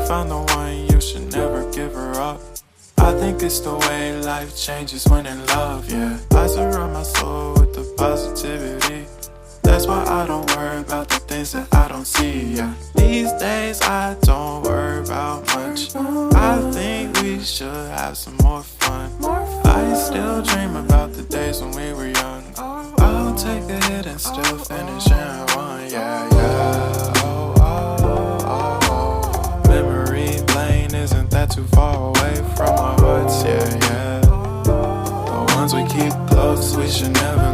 found the one, you should never give her up. I think it's the way life changes when in love, yeah. I surround my soul with the positivity. That's why I don't worry about the things that I don't see, yeah. These days I don't worry about much. I think we should have some more fun. I still dream about the days when we were young. I'll take a hit and still finish in one, yeah, yeah. Oh, oh, oh, oh. Memory lane isn't that too far away from our hearts, yeah, yeah. The ones we keep close, we should never